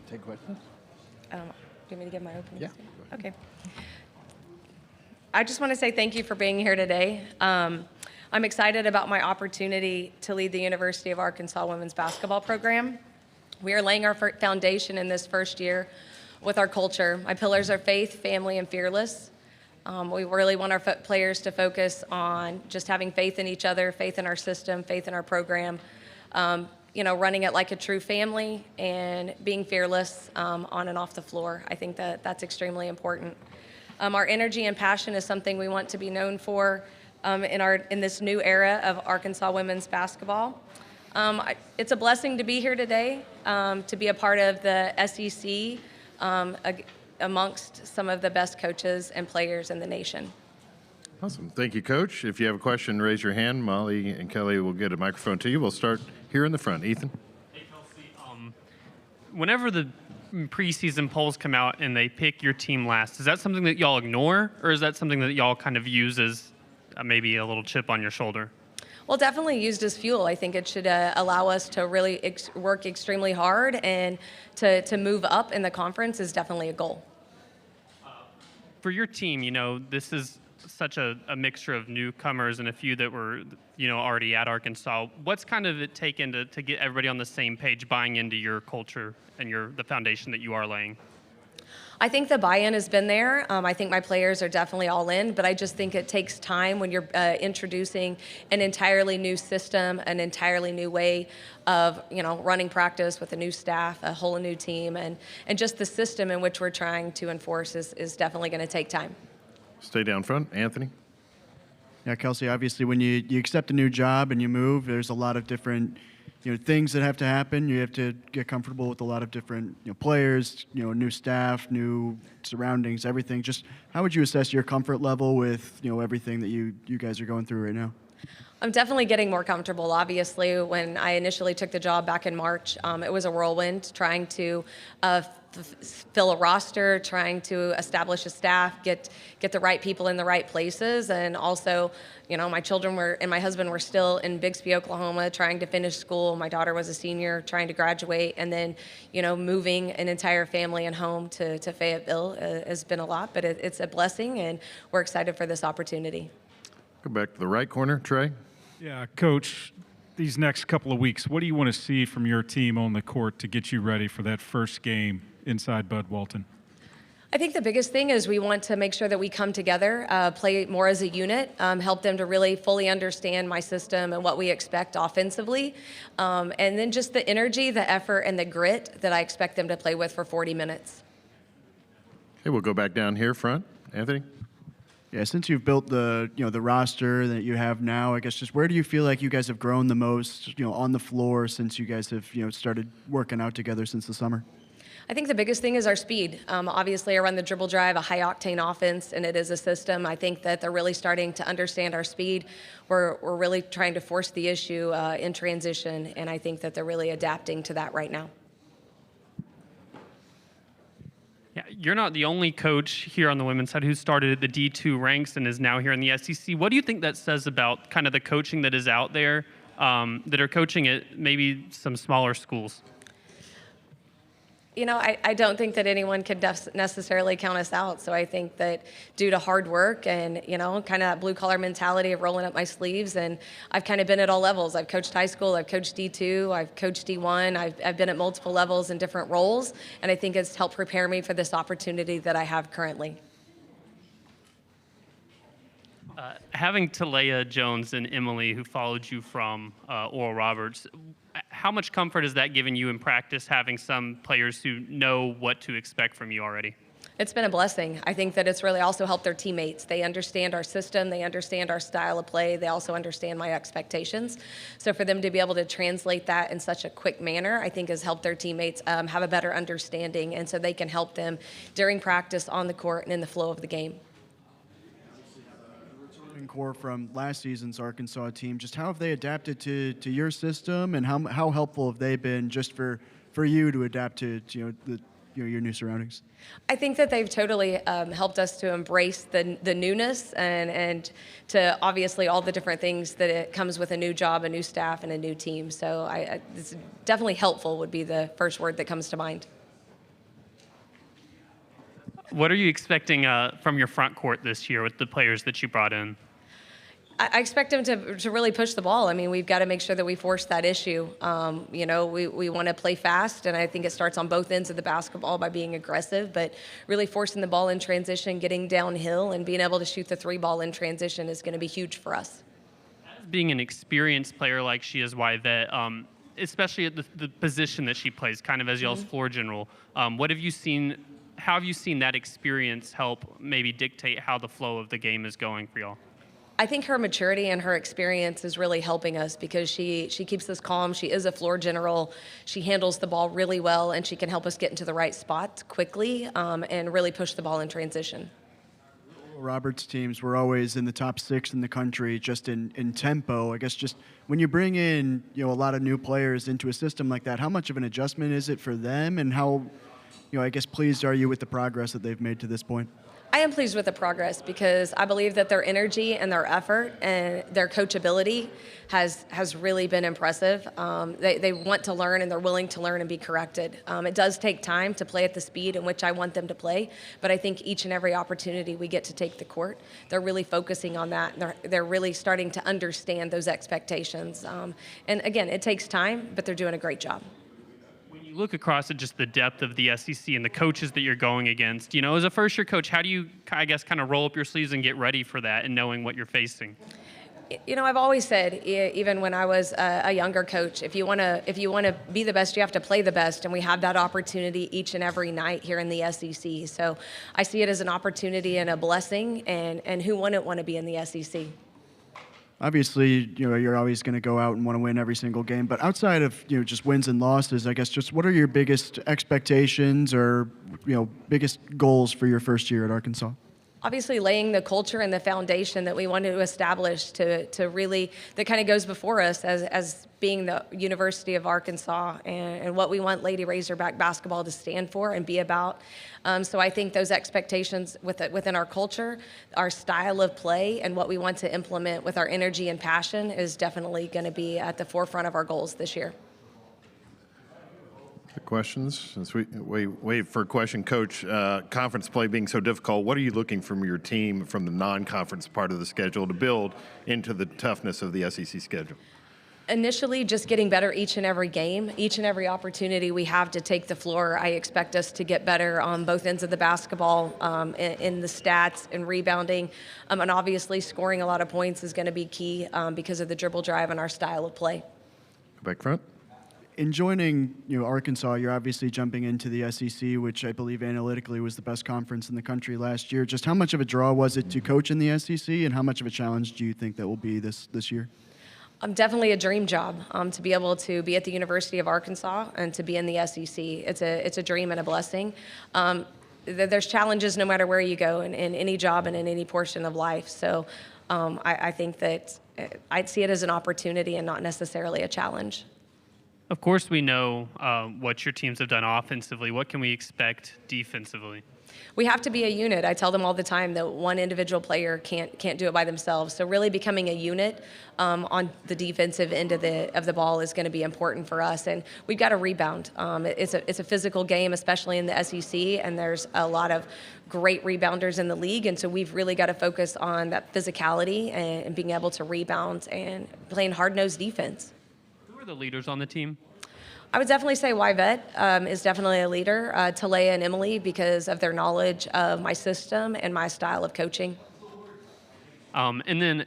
take questions. Do you want me to give my opening Yeah. statement? Okay. I just want to say thank you for being here today. I'm excited about my opportunity to lead the University of Arkansas women's basketball program. We are laying our foundation in this first year with our culture. My pillars are faith, family, and fearless. We really want our players to focus on just having faith in each other, faith in our system, faith in our program, running it like a true family and being fearless on and off the floor. I think that that's extremely important. Our energy and passion is something we want to be known for in this new era of Arkansas women's basketball. It's a blessing to be here today, to be a part of the SEC amongst some of the best coaches and players in the nation. Awesome. Thank you, Coach. If you have a question, raise your hand. Molly and Kelly will get a microphone to you. We'll start here in the front. Ethan? Hey, Kelsi. Whenever the preseason polls come out and they pick your team last, is that something that y'all ignore, or is that something that y'all kind of use as maybe a little chip on your shoulder? Well, definitely used as fuel. I think it should allow us to really work extremely hard, and to move up in the conference is definitely a goal. For your team, this is such a mixture of newcomers and a few that were, already at Arkansas. What's kind of it taken to get everybody on the same page, buying into your culture and the foundation that you are laying? I think the buy-in has been there. I think my players are definitely all in, but I just think it takes time when you're introducing an entirely new system, an entirely new way of running practice with a new staff, a whole new team, and just the system in which we're trying to enforce is definitely going to take time. Stay down front. Anthony? Yeah, Kelsi, obviously when you accept a new job and you move, there's a lot of different things that have to happen. You have to get comfortable with a lot of different players, new staff, new surroundings, everything. Just how would you assess your comfort level with everything that you guys are going through right now? I'm definitely getting more comfortable. Obviously, when I initially took the job back in March, it was a whirlwind trying to fill a roster, trying to establish a staff, get the right people in the right places, and also, my children and my husband were still in Bixby, Oklahoma, trying to finish school. My daughter was a senior, trying to graduate, and then, moving an entire family and home to Fayetteville has been a lot, but it's a blessing, and we're excited for this opportunity. Go back to the right corner. Trey? Yeah, Coach, these next couple of weeks, what do you want to see from your team on the court to get you ready for that first game inside Bud Walton? I think the biggest thing is we want to make sure that we come together, play more as a unit, help them to really fully understand my system and what we expect offensively, and then just the energy, the effort, and the grit that I expect them to play with for 40 minutes. Okay, we'll go back down here front. Anthony? Yeah, since you've built the the roster that you have now, I guess just where do you feel like you guys have grown the most, on the floor since you guys have started working out together since the summer? I think the biggest thing is our speed. Obviously, I run the dribble drive, a high-octane offense, and it is a system. I think that they're really starting to understand our speed. We're really trying to force the issue in transition, and I think that they're really adapting to that right now. Yeah, you're not the only coach here on the women's side who started at the D2 ranks and is now here in the SEC. What do you think that says about kind of the coaching that is out there that are coaching at maybe some smaller schools? I don't think that anyone could necessarily count us out. So I think that due to hard work and, kind of that blue-collar mentality of rolling up my sleeves, and I've kind of been at all levels. I've coached high school, I've coached D2, I've coached D1, I've been at multiple levels in different roles, and I think it's helped prepare me for this opportunity that I have currently. Having Talia Jones and Emily, who followed you from Oral Roberts, how much comfort has that given you in practice, having some players who know what to expect from you already? It's been a blessing. I think that it's really also helped their teammates. They understand our system. They understand our style of play. They also understand my expectations. So for them to be able to translate that in such a quick manner, I think has helped their teammates have a better understanding, and so they can help them during practice, on the court, and in the flow of the game. Core from last season's Arkansas team, just how have they adapted to your system, and how helpful have they been just for you to adapt to your new surroundings? I think that they've totally helped us to embrace the newness and to obviously all the different things that it comes with a new job, a new staff, and a new team. So it's definitely helpful would be the first word that comes to mind. What are you expecting from your front court this year with the players that you brought in? I expect them to really push the ball. I mean, we've got to make sure that we force that issue. We want to play fast, and I think it starts on both ends of the basketball by being aggressive, but really forcing the ball in transition, getting downhill, and being able to shoot the three ball in transition is going to be huge for us. Being an experienced player like she is, Yvette, especially at the position that she plays, kind of as y'all's floor general, what have you seen? How have you seen that experience help maybe dictate how the flow of the game is going for y'all? I think her maturity and her experience is really helping us because she keeps us calm. She is a floor general. She handles the ball really well, and she can help us get into the right spots quickly and really push the ball in transition. Roberts teams were always in the top 6 in the country just in tempo. I guess just when you bring in a lot of new players into a system like that, how much of an adjustment is it for them, and how I guess pleased are you with the progress that they've made to this point? I am pleased with the progress because I believe that their energy and their effort and their coachability has really been impressive. They want to learn, and they're willing to learn and be corrected. It does take time to play at the speed in which I want them to play, but I think each and every opportunity we get to take the court, they're really focusing on that. And they're really starting to understand those expectations. And again, it takes time, but they're doing a great job. Look across at just the depth of the SEC and the coaches that you're going against. As a first-year coach, how do you, I guess, kind of roll up your sleeves and get ready for that and knowing what you're facing? I've always said, even when I was a younger coach, if you want to be the best, you have to play the best, and we have that opportunity each and every night here in the SEC. So I see it as an opportunity and a blessing, and who wouldn't want to be in the SEC? Obviously, you're always going to go out and want to win every single game. But outside of just wins and losses, I guess just what are your biggest expectations or biggest goals for your first year at Arkansas? Obviously, laying the culture and the foundation that we want to establish to really, that kind of goes before us as being the University of Arkansas and what we want Lady Razorback basketball to stand for and be about. So I think those expectations within our culture, our style of play, and what we want to implement with our energy and passion is definitely going to be at the forefront of our goals this year. Questions? Since we wait for a question, Coach, conference play being so difficult, what are you looking from your team from the non-conference part of the schedule to build into the toughness of the SEC schedule? Initially, just getting better each and every game, each and every opportunity we have to take the floor. I expect us to get better on both ends of the basketball, in the stats and rebounding, and obviously scoring a lot of points is going to be key because of the dribble drive and our style of play. Go back front. In joining Arkansas, you're obviously jumping into the SEC, which I believe analytically was the best conference in the country last year. Just how much of a draw was it to coach in the SEC, and how much of a challenge do you think that will be this year? Definitely a dream job to be able to be at the University of Arkansas and to be in the SEC. It's a dream and a blessing. There's challenges no matter where you go in any job and in any portion of life. So I think that I'd see it as an opportunity and not necessarily a challenge. Of course, we know what your teams have done offensively. What can we expect defensively? We have to be a unit. I tell them all the time that one individual player can't do it by themselves. So really becoming a unit on the defensive end of the ball is going to be important for us. And we've got to rebound. It's a physical game, especially in the SEC, and there's a lot of great rebounders in the league. And so we've really got to focus on that physicality and being able to rebound and playing hard-nosed defense. Who are the leaders on the team? I would definitely say Yvette is definitely a leader, Talea and Emily, because of their knowledge of my system and my style of coaching. And then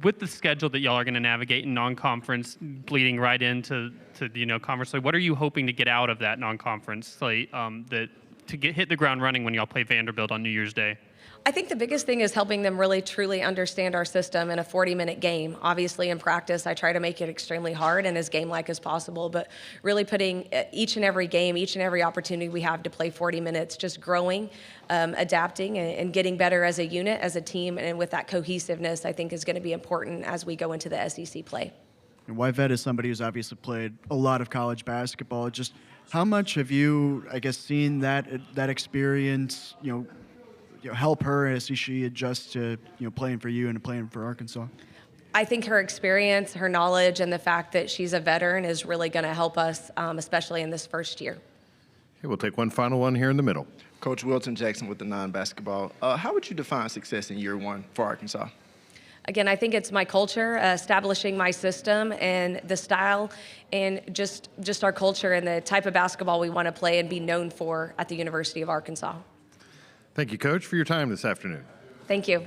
with the schedule that y'all are going to navigate in non-conference, bleeding right into conference play, what are you hoping to get out of that non-conference slate hit the ground running when y'all play Vanderbilt on New Year's Day? I think the biggest thing is helping them really truly understand our system in a 40-minute game. Obviously, in practice, I try to make it extremely hard and as game-like as possible, but really putting each and every game, each and every opportunity we have to play 40 minutes, just growing, adapting, and getting better as a unit, as a team, and with that cohesiveness, I think is going to be important as we go into the SEC play. And Yvette is somebody who's obviously played a lot of college basketball. Just how much have you, I guess, seen that experience, help her as she adjusts to playing for you and playing for Arkansas? I think her experience, her knowledge, and the fact that she's a veteran is really going to help us, especially in this first year. Okay, we'll take one final one here in the middle. Coach Wilton Jackson with the non-basketball. How would you define success in year one for Arkansas? Again, I think it's my culture, establishing my system and the style and just our culture and the type of basketball we want to play and be known for at the University of Arkansas. Thank you, Coach, for your time this afternoon. Thank you.